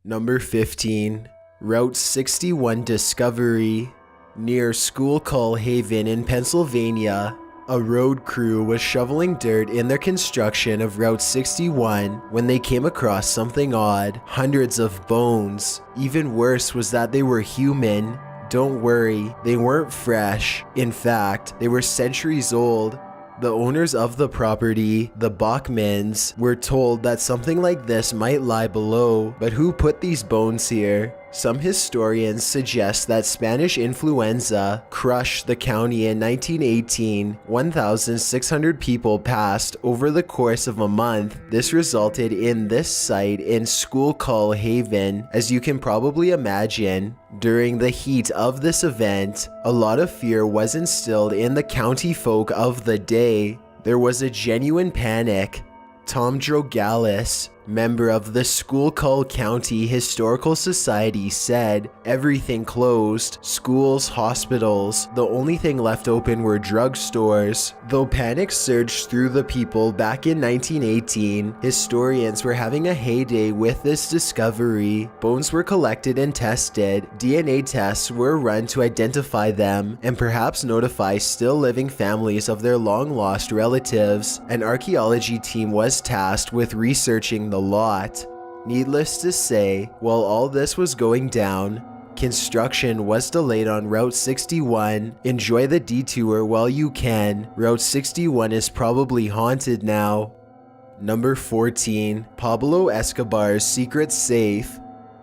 Number 15. Route 61 discovery. Near Schuylkill Haven in Pennsylvania, a road crew was shoveling dirt in their construction of Route 61 when they came across something odd. Hundreds of bones. Even worse was that they were human. Don't worry, they weren't fresh. In fact, they were centuries old. The owners of the property, the Bachmans, were told that something like this might lie below, but who put these bones here? Some historians suggest that Spanish influenza crushed the county in 1918. 1,600 people passed over the course of a month. This resulted in this site in Schuylkill Haven. As you can probably imagine, during the heat of this event, a lot of fear was instilled in the county folk of the day. There was a genuine panic. Tom Drogalis, member of the Schuylkill County Historical Society, said, "Everything closed. Schools, hospitals. The only thing left open were drugstores." Though panic surged through the people back in 1918, historians were having a heyday with this discovery. Bones were collected and tested. DNA tests were run to identify them and perhaps notify still living families of their long-lost relatives. An archaeology team was tasked with researching the lot. Needless to say, while all this was going down, construction was delayed on Route 61. Enjoy the detour while you can. Route 61 is probably haunted now. Number 14. Pablo Escobar's secret safe.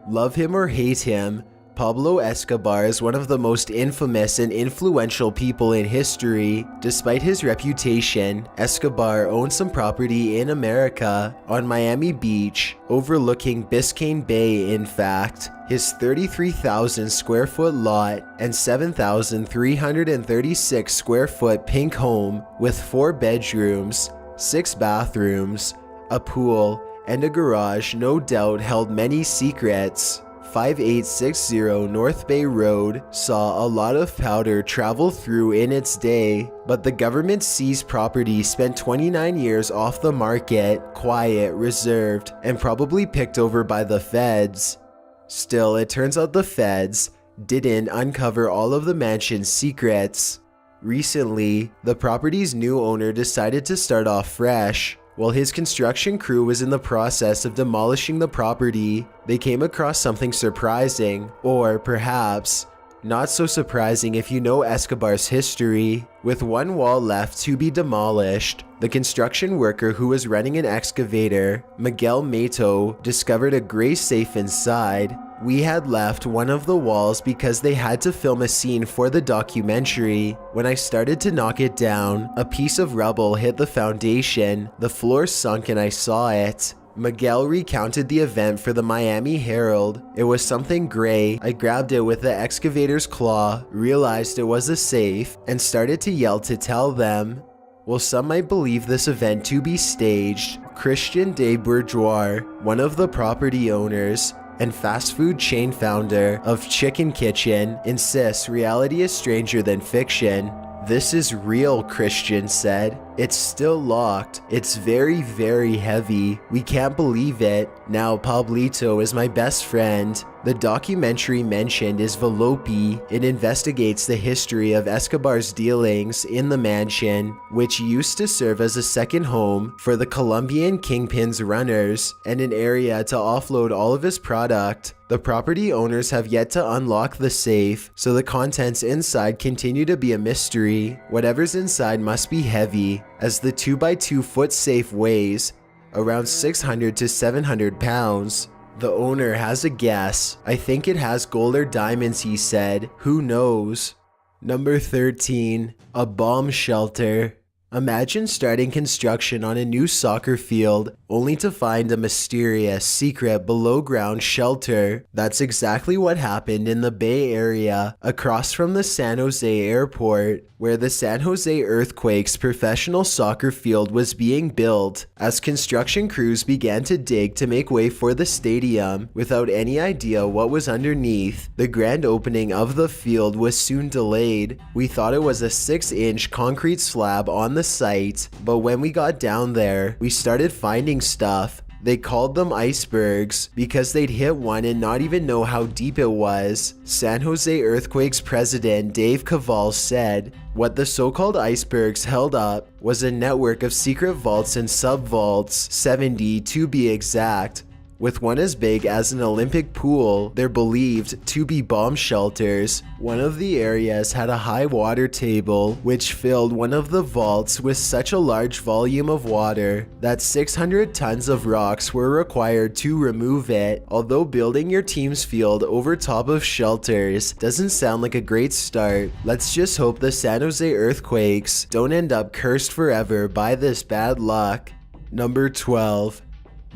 Love him or hate him, Pablo Escobar is one of the most infamous and influential people in history. Despite his reputation, Escobar owned some property in America, on Miami Beach, overlooking Biscayne Bay in fact. His 33,000 square foot lot and 7,336 square foot pink home with 4 bedrooms, 6 bathrooms, a pool, and a garage no doubt held many secrets. 5860 North Bay Road saw a lot of powder travel through in its day, but the government seized property spent 29 years off the market, quiet, reserved, and probably picked over by the feds. Still, it turns out the feds didn't uncover all of the mansion's secrets. Recently, the property's new owner decided to start off fresh. While his construction crew was in the process of demolishing the property, they came across something surprising, or perhaps not so surprising if you know Escobar's history. With one wall left to be demolished, the construction worker who was running an excavator, Miguel Mato, discovered a gray safe inside. We had left one of the walls because they had to film a scene for the documentary. When I started to knock it down, a piece of rubble hit the foundation. The floor sunk and I saw it. Miguel recounted the event for the Miami Herald. It was something gray. I grabbed it with the excavator's claw, realized it was a safe, and started to yell to tell them. While some might believe this event to be staged, Christian de Bourgeois, one of the property owners and fast food chain founder of Chicken Kitchen, insists reality is stranger than fiction. "This is real," Christian said. "It's still locked. It's very, very heavy. We can't believe it. Now Pablito is my best friend." The documentary mentioned is Velopi. It investigates the history of Escobar's dealings in the mansion, which used to serve as a second home for the Colombian kingpin's runners and an area to offload all of his product. The property owners have yet to unlock the safe, so the contents inside continue to be a mystery. Whatever's inside must be heavy, as the 2x2 foot safe weighs around 600 to 700 pounds. The owner has a guess. "I think it has gold or diamonds," he said. "Who knows?" Number 13. A bomb shelter. Imagine starting construction on a new soccer field only to find a mysterious, secret, below-ground shelter. That's exactly what happened in the Bay Area, across from the San Jose Airport, where the San Jose Earthquakes professional soccer field was being built. As construction crews began to dig to make way for the stadium, without any idea what was underneath, the grand opening of the field was soon delayed. We thought it was a 6-inch concrete slab on the site, but when we got down there, we started finding stuff. They called them icebergs because they'd hit one and not even know how deep it was. San Jose Earthquakes president Dave Cavall said, "What the so-called icebergs held up was a network of secret vaults and sub-vaults, 70 to be exact, with one as big as an Olympic pool. They're believed to be bomb shelters. One of the areas had a high water table, which filled one of the vaults with such a large volume of water that 600 tons of rocks were required to remove it. Although building your team's field over top of shelters doesn't sound like a great start, let's just hope the San Jose Earthquakes don't end up cursed forever by this bad luck." Number 12.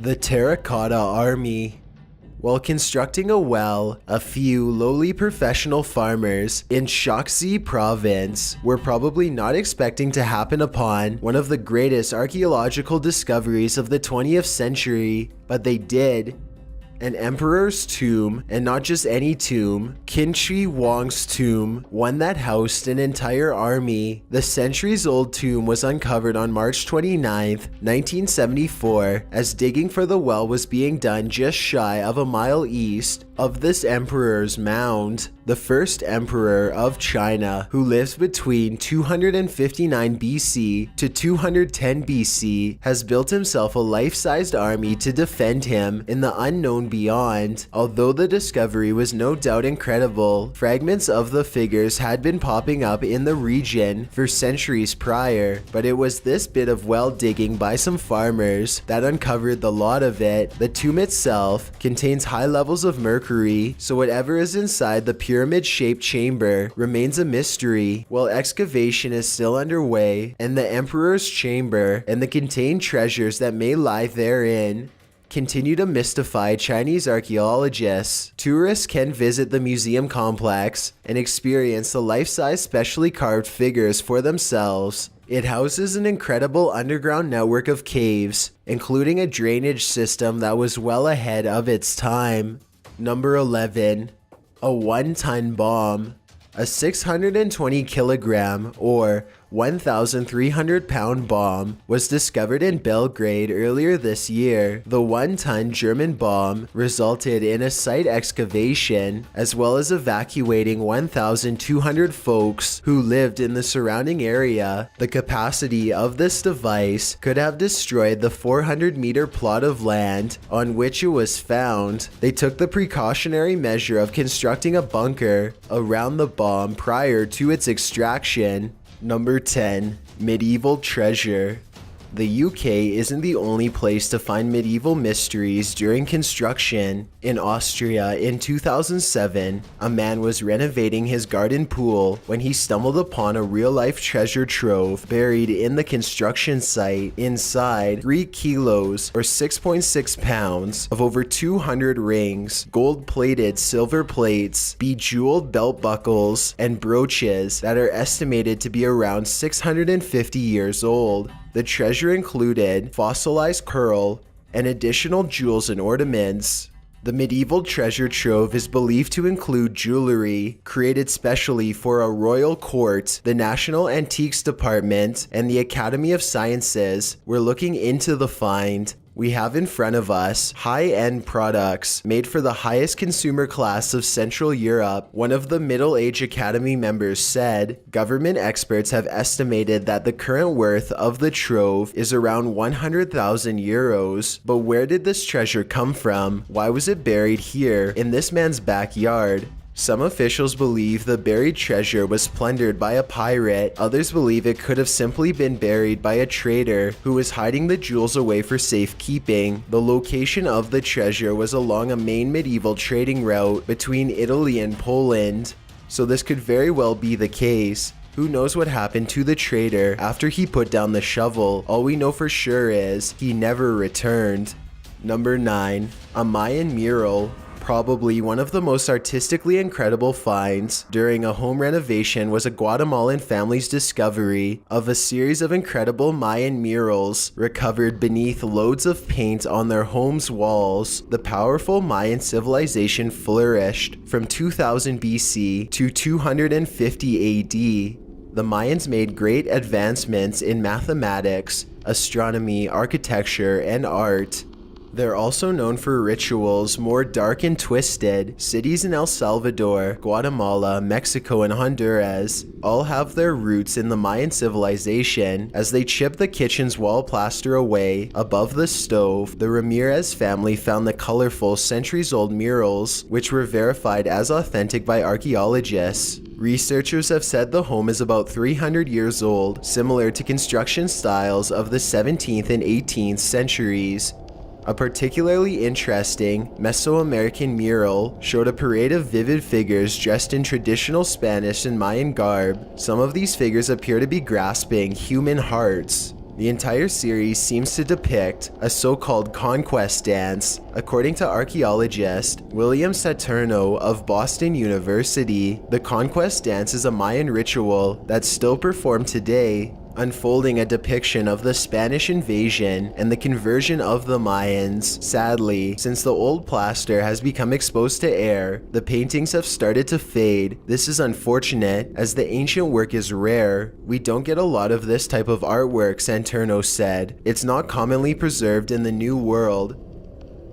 The Terracotta Army. While constructing a well, a few lowly professional farmers in Shaanxi province were probably not expecting to happen upon one of the greatest archaeological discoveries of the 20th century, but they did. An emperor's tomb, and not just any tomb, Qin Shi Huang's tomb, one that housed an entire army. The centuries-old tomb was uncovered on March 29, 1974, as digging for the well was being done just shy of a mile east of this emperor's mound. The first emperor of China, who lived between 259 BC to 210 BC, has built himself a life-sized army to defend him in the unknown beyond. Although the discovery was no doubt incredible, fragments of the figures had been popping up in the region for centuries prior, but it was this bit of well digging by some farmers that uncovered the lot of it. The tomb itself contains high levels of mercury, so whatever is inside the pyramid-shaped chamber remains a mystery, while excavation is still underway, and the Emperor's Chamber and the contained treasures that may lie therein continue to mystify Chinese archaeologists. Tourists can visit the museum complex and experience the life-size specially carved figures for themselves. It houses an incredible underground network of caves, including a drainage system that was well ahead of its time. Number 11. A 1-ton bomb. A 620 kilogram or 1,300 pound bomb was discovered in Belgrade earlier this year. The 1-ton German bomb resulted in a site excavation as well as evacuating 1,200 folks who lived in the surrounding area. The capacity of this device could have destroyed the 400-meter plot of land on which it was found. They took the precautionary measure of constructing a bunker around the bomb prior to its extraction. Number 10. Medieval treasure. The UK isn't the only place to find medieval mysteries during construction. In Austria in 2007, a man was renovating his garden pool when he stumbled upon a real-life treasure trove buried in the construction site. Inside, 3 kilos or 6.6 pounds of over 200 rings, gold-plated silver plates, bejeweled belt buckles, and brooches that are estimated to be around 650 years old. The treasure included fossilized coral and additional jewels and ornaments. The medieval treasure trove is believed to include jewelry created specially for a royal court. The National Antiques Department and the Academy of Sciences were looking into the find. We have in front of us high-end products made for the highest consumer class of Central Europe. One of the Middle Age Academy members said, "Government experts have estimated that the current worth of the trove is around 100,000 euros. But where did this treasure come from? Why was it buried here in this man's backyard?" Some officials believe the buried treasure was plundered by a pirate. Others believe it could have simply been buried by a trader who was hiding the jewels away for safekeeping. The location of the treasure was along a main medieval trading route between Italy and Poland, so this could very well be the case. Who knows what happened to the trader after he put down the shovel? All we know for sure is he never returned. Number 9. A Mayan mural. Probably one of the most artistically incredible finds during a home renovation was a Guatemalan family's discovery of a series of incredible Mayan murals recovered beneath loads of paint on their home's walls. The powerful Mayan civilization flourished from 2000 BC to 250 AD. The Mayans made great advancements in mathematics, astronomy, architecture, and art. They're also known for rituals more dark and twisted. Cities in El Salvador, Guatemala, Mexico, and Honduras all have their roots in the Mayan civilization. As they chip the kitchen's wall plaster away above the stove, the Ramirez family found the colorful centuries-old murals, which were verified as authentic by archaeologists. Researchers have said the home is about 300 years old, similar to construction styles of the 17th and 18th centuries. A particularly interesting Mesoamerican mural showed a parade of vivid figures dressed in traditional Spanish and Mayan garb. Some of these figures appear to be grasping human hearts. The entire series seems to depict a so-called conquest dance. According to archaeologist William Saturno of Boston University, the conquest dance is a Mayan ritual that's still performed today, unfolding a depiction of the Spanish invasion and the conversion of the Mayans. Sadly, since the old plaster has become exposed to air, the paintings have started to fade. This is unfortunate, as the ancient work is rare. We don't get a lot of this type of artwork, Saturno said. It's not commonly preserved in the New World.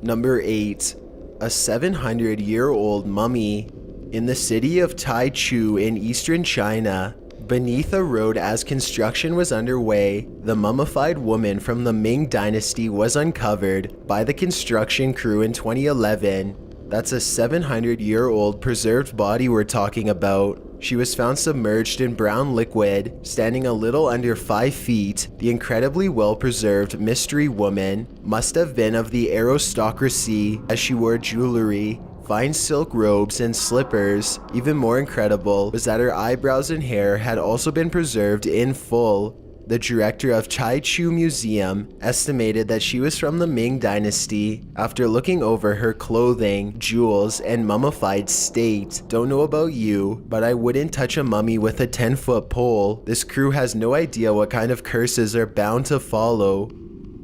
Number 8. A 700-year-old mummy. In the city of Taichu in eastern China, beneath a road as construction was underway, the mummified woman from the Ming Dynasty was uncovered by the construction crew in 2011. That's a 700-year-old preserved body we're talking about. She was found submerged in brown liquid, standing a little under 5 feet. The incredibly well-preserved mystery woman must have been of the aristocracy, as she wore jewelry, fine silk robes, and slippers. Even more incredible was that her eyebrows and hair had also been preserved in full. The director of Taichu Museum estimated that she was from the Ming Dynasty after looking over her clothing, jewels, and mummified state. Don't know about you, but I wouldn't touch a mummy with a 10-foot pole. This crew has no idea what kind of curses are bound to follow.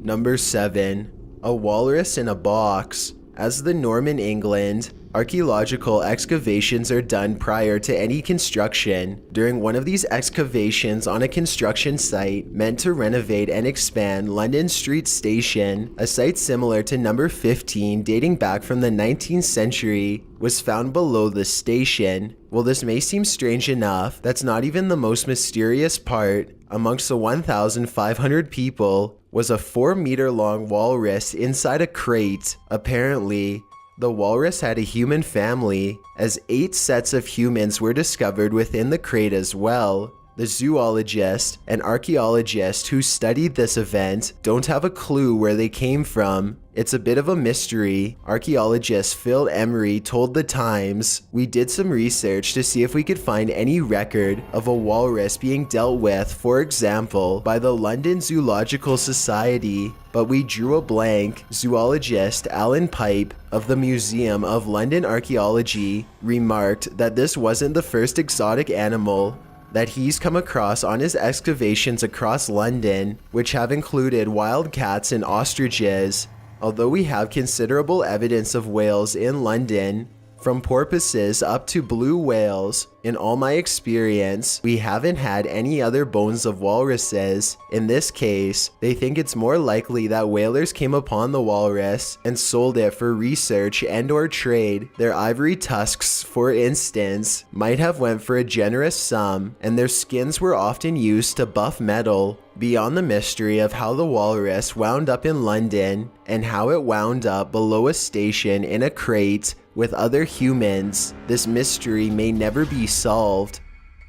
Number 7. A walrus in a box. As the Norman England, archaeological excavations are done prior to any construction. During one of these excavations on a construction site meant to renovate and expand London Street Station, a site similar to number 15 dating back from the 19th century, was found below the station. While this may seem strange enough, that's not even the most mysterious part. Amongst the 1,500 people was a 4-meter-long walrus inside a crate. Apparently, the walrus had a human family, as 8 sets of humans were discovered within the crate as well. The zoologist and archaeologist who studied this event don't have a clue where they came from. It's a bit of a mystery. Archaeologist Phil Emery told The Times, "We did some research to see if we could find any record of a walrus being dealt with, for example, by the London Zoological Society, but we drew a blank." Zoologist Alan Pipe of the Museum of London Archaeology remarked that this wasn't the first exotic animal that he's come across on his excavations across London, which have included wild cats and ostriches. Although we have considerable evidence of whales in London, from porpoises up to blue whales, in all my experience, we haven't had any other bones of walruses. In this case, they think it's more likely that whalers came upon the walrus and sold it for research and/or trade. Their ivory tusks, for instance, might have went for a generous sum, and their skins were often used to buff metal. Beyond the mystery of how the walrus wound up in London and how it wound up below a station in a crate with other humans, this mystery may never be solved.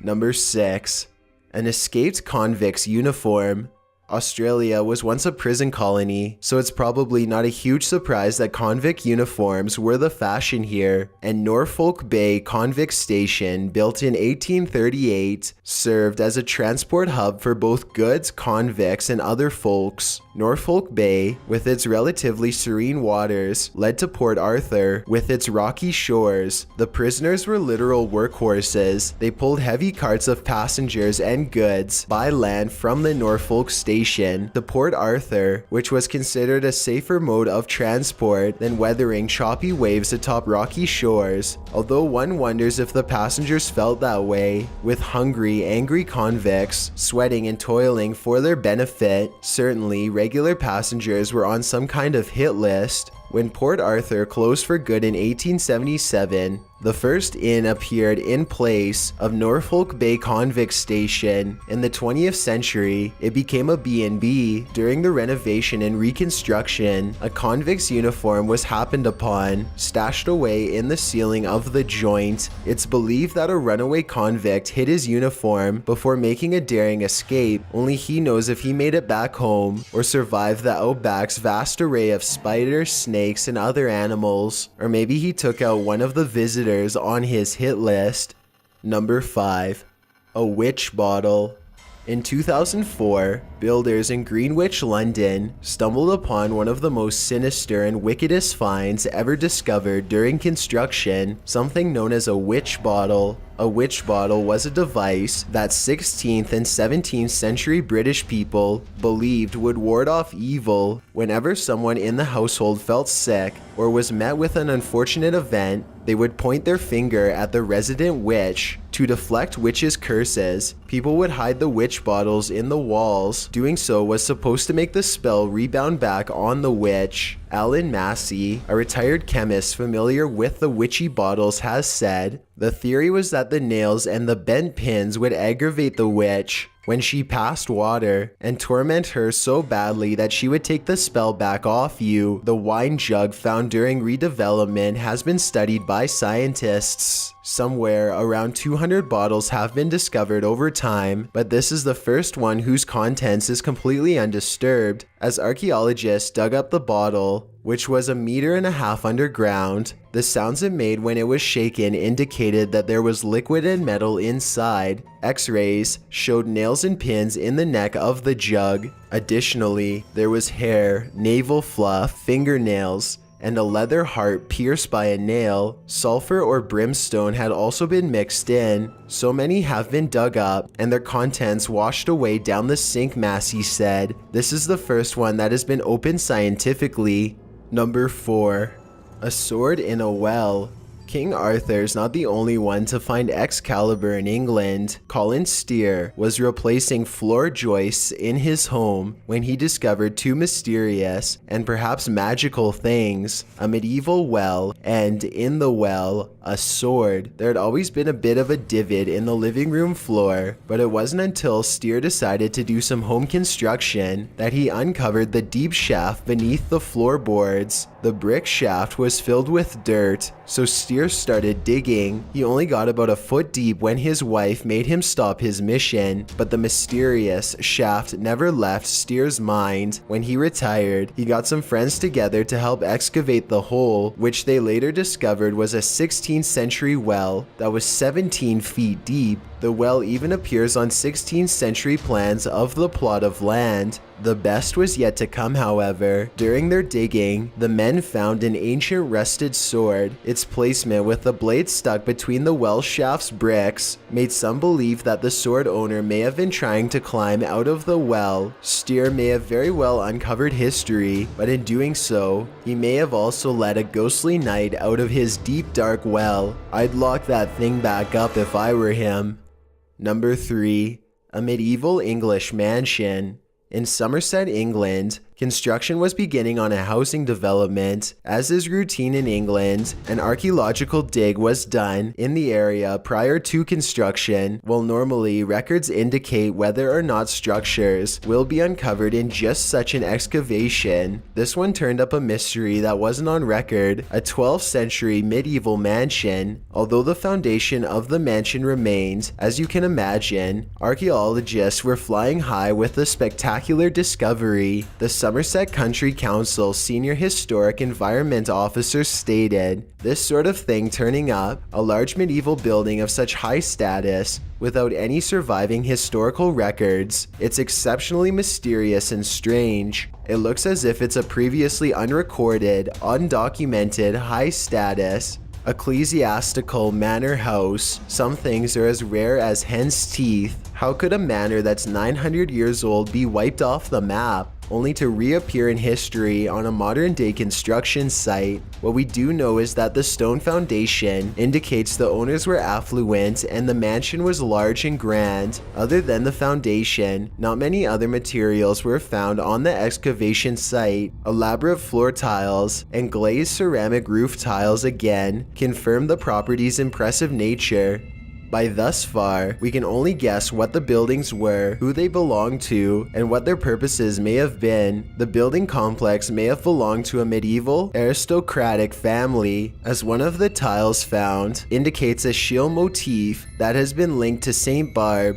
Number 6. An escaped convict's uniform. Australia was once a prison colony, so it's probably not a huge surprise that convict uniforms were the fashion here, and Norfolk Bay Convict Station, built in 1838, served as a transport hub for both goods, convicts, and other folks. Norfolk Bay, with its relatively serene waters, led to Port Arthur, with its rocky shores. The prisoners were literal workhorses. They pulled heavy carts of passengers and goods by land from the Norfolk Station to Port Arthur, which was considered a safer mode of transport than weathering choppy waves atop rocky shores, although one wonders if the passengers felt that way, with hungry, angry convicts sweating and toiling for their benefit. Certainly, regular passengers were on some kind of hit list. When Port Arthur closed for good in 1877, the first inn appeared in place of Norfolk Bay Convict Station. In the 20th century, it became a B&B. During the renovation and reconstruction, a convict's uniform was happened upon, stashed away in the ceiling of the joint. It's believed that a runaway convict hid his uniform before making a daring escape. Only he knows if he made it back home or survived the outback's vast array of spiders, snakes, and other animals. Or maybe he took out one of the visitors on his hit list. Number 5. A witch bottle. In 2004, builders in Greenwich, London, stumbled upon one of the most sinister and wickedest finds ever discovered during construction, something known as a witch bottle. A witch bottle was a device that 16th and 17th century British people believed would ward off evil. Whenever someone in the household felt sick or was met with an unfortunate event, they would point their finger at the resident witch. To deflect witches' curses, people would hide the witch bottles in the walls. Doing so was supposed to make the spell rebound back on the witch. Alan Massey, a retired chemist familiar with the witchy bottles, has said, "The theory was that the nails and the bent pins would aggravate the witch when she passed water and torment her so badly that she would take the spell back off you." The wine jug found during redevelopment has been studied by scientists. Somewhere around 200 bottles have been discovered over time, but this is the first one whose contents is completely undisturbed. As archaeologists dug up the bottle, which was 1.5 meters underground, the sounds it made when it was shaken indicated that there was liquid and metal inside. X-rays showed nails and pins in the neck of the jug. Additionally, there was hair, navel fluff, fingernails, and a leather heart pierced by a nail. Sulfur or brimstone had also been mixed in. So many have been dug up and their contents washed away down the sink, Massey said. This is the first one that has been opened scientifically. Number 4. A sword in a well. King Arthur's not the only one to find Excalibur in England. Colin Steer was replacing floor joists in his home when he discovered two mysterious and perhaps magical things: a medieval well, and in the well, a sword. There had always been a bit of a divot in the living room floor, but it wasn't until Steer decided to do some home construction that he uncovered the deep shaft beneath the floorboards. The brick shaft was filled with dirt, so Steer started digging. He only got about 1 foot deep when his wife made him stop his mission, but the mysterious shaft never left Steer's mind. When he retired, he got some friends together to help excavate the hole, which they later discovered was a 16th century well that was 17 feet deep. The well even appears on 16th century plans of the plot of land. The best was yet to come, however. During their digging, the men found an ancient rusted sword. Its placement with the blade stuck between the well shaft's bricks made some believe that the sword owner may have been trying to climb out of the well. Steer may have very well uncovered history, but in doing so, he may have also led a ghostly knight out of his deep dark well. I'd lock that thing back up if I were him. Number 3. A medieval English mansion. In Somerset, England, construction was beginning on a housing development. As is routine in England, an archaeological dig was done in the area prior to construction. While normally records indicate whether or not structures will be uncovered in just such an excavation, this one turned up a mystery that wasn't on record: a 12th century medieval mansion. Although the foundation of the mansion remained, as you can imagine, archaeologists were flying high with the spectacular discovery. The Somerset Country Council Senior Historic Environment Officer stated, "This sort of thing turning up, a large medieval building of such high status, without any surviving historical records, it's exceptionally mysterious and strange. It looks as if it's a previously unrecorded, undocumented, high-status ecclesiastical manor house. Some things are as rare as hen's teeth. How could a manor that's 900 years old be wiped off the map? only to reappear in history on a modern-day construction site. What we do know is that the stone foundation indicates the owners were affluent and the mansion was large and grand. Other than the foundation, not many other materials were found on the excavation site. Elaborate floor tiles and glazed ceramic roof tiles again confirm the property's impressive nature. By thus far, we can only guess what the buildings were, who they belonged to, and what their purposes may have been. The building complex may have belonged to a medieval, aristocratic family, as one of the tiles found indicates a shield motif that has been linked to St. Barb,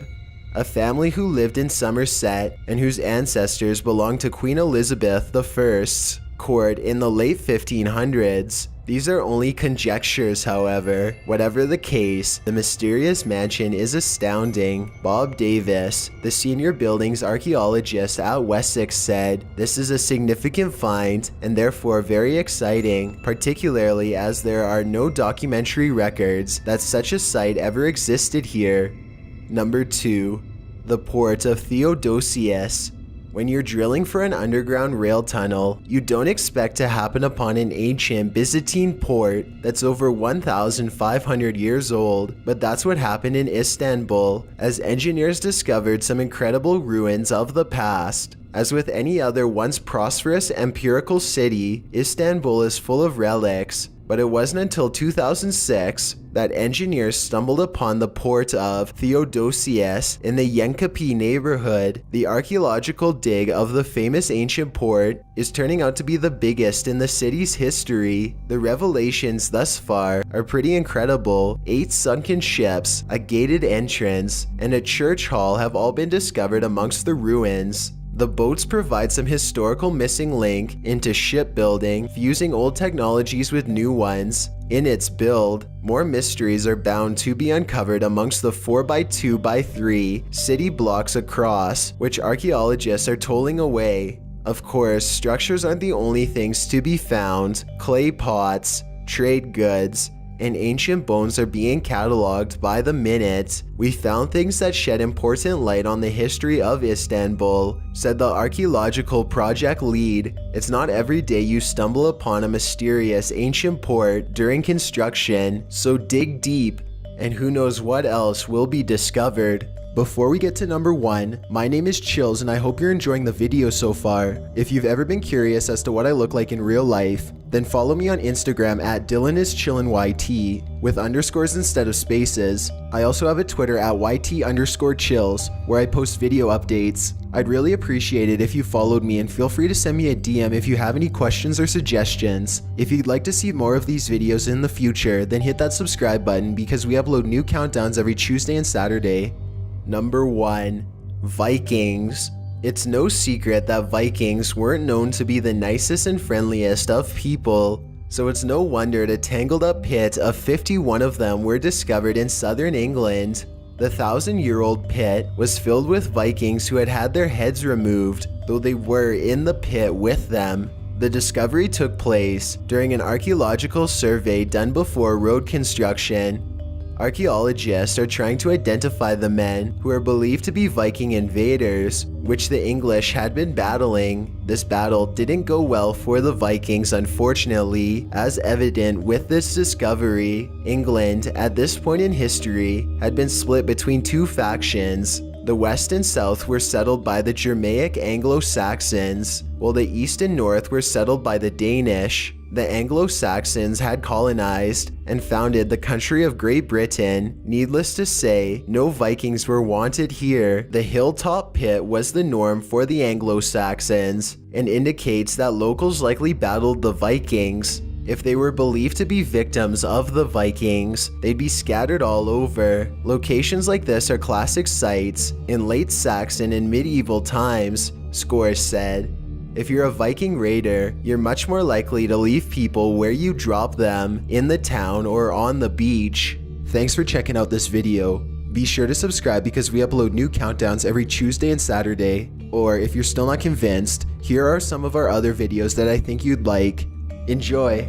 a family who lived in Somerset and whose ancestors belonged to Queen Elizabeth I's court in the late 1500s. These are only conjectures, however. Whatever the case, the mysterious mansion is astounding. Bob Davis, the senior buildings archaeologist at Wessex, said, "This is a significant find and therefore very exciting, particularly as there are no documentary records that such a site ever existed here." Number 2. The Port of Theodosius. When you're drilling for an underground rail tunnel, you don't expect to happen upon an ancient Byzantine port that's over 1,500 years old, but that's what happened in Istanbul, as engineers discovered some incredible ruins of the past. As with any other once prosperous empirical city, Istanbul is full of relics, but it wasn't until 2006 that engineers stumbled upon the port of Theodosius in the Yenkapi neighborhood. The archaeological dig of the famous ancient port is turning out to be the biggest in the city's history. The revelations thus far are pretty incredible. 8 sunken ships, a gated entrance, and a church hall have all been discovered amongst the ruins. The boats provide some historical missing link into shipbuilding, fusing old technologies with new ones. In its build, more mysteries are bound to be uncovered amongst the 4x2x3 city blocks across, which archaeologists are tolling away. Of course, structures aren't the only things to be found. Clay pots, trade goods, and ancient bones are being cataloged by the minute. "We found things that shed important light on the history of Istanbul," said the archaeological project lead. "It's not every day you stumble upon a mysterious ancient port during construction, so dig deep, and who knows what else will be discovered." Before we get to number 1, my name is Chills and I hope you're enjoying the video so far. If you've ever been curious as to what I look like in real life, then follow me on Instagram at DylanIsChillinYT with underscores instead of spaces. I also have a Twitter at YT_chills where I post video updates. I'd really appreciate it if you followed me, and feel free to send me a DM if you have any questions or suggestions. If you'd like to see more of these videos in the future, then hit that subscribe button because we upload new countdowns every Tuesday and Saturday. Number 1. Vikings. It's no secret that Vikings weren't known to be the nicest and friendliest of people, so it's no wonder a tangled up pit of 51 of them were discovered in southern England. The 1,000-year-old pit was filled with Vikings who had had their heads removed, though they were in the pit with them. The discovery took place during an archaeological survey done before road construction. Archaeologists are trying to identify the men who are believed to be Viking invaders, which the English had been battling. This battle didn't go well for the Vikings, unfortunately, as evident with this discovery. England, at this point in history, had been split between 2 factions. The west and south were settled by the Germanic Anglo-Saxons, while the east and north were settled by the Danish. The Anglo-Saxons had colonized and founded the country of Great Britain. Needless to say, no Vikings were wanted here. The hilltop pit was the norm for the Anglo-Saxons and indicates that locals likely battled the Vikings. If they were believed to be victims of the Vikings, they'd be scattered all over. Locations like this are classic sites in late Saxon and medieval times, scholars said. If you're a Viking raider, you're much more likely to leave people where you drop them, in the town or on the beach. Thanks for checking out this video. Be sure to subscribe because we upload new countdowns every Tuesday and Saturday. Or if you're still not convinced, here are some of our other videos that I think you'd like. Enjoy!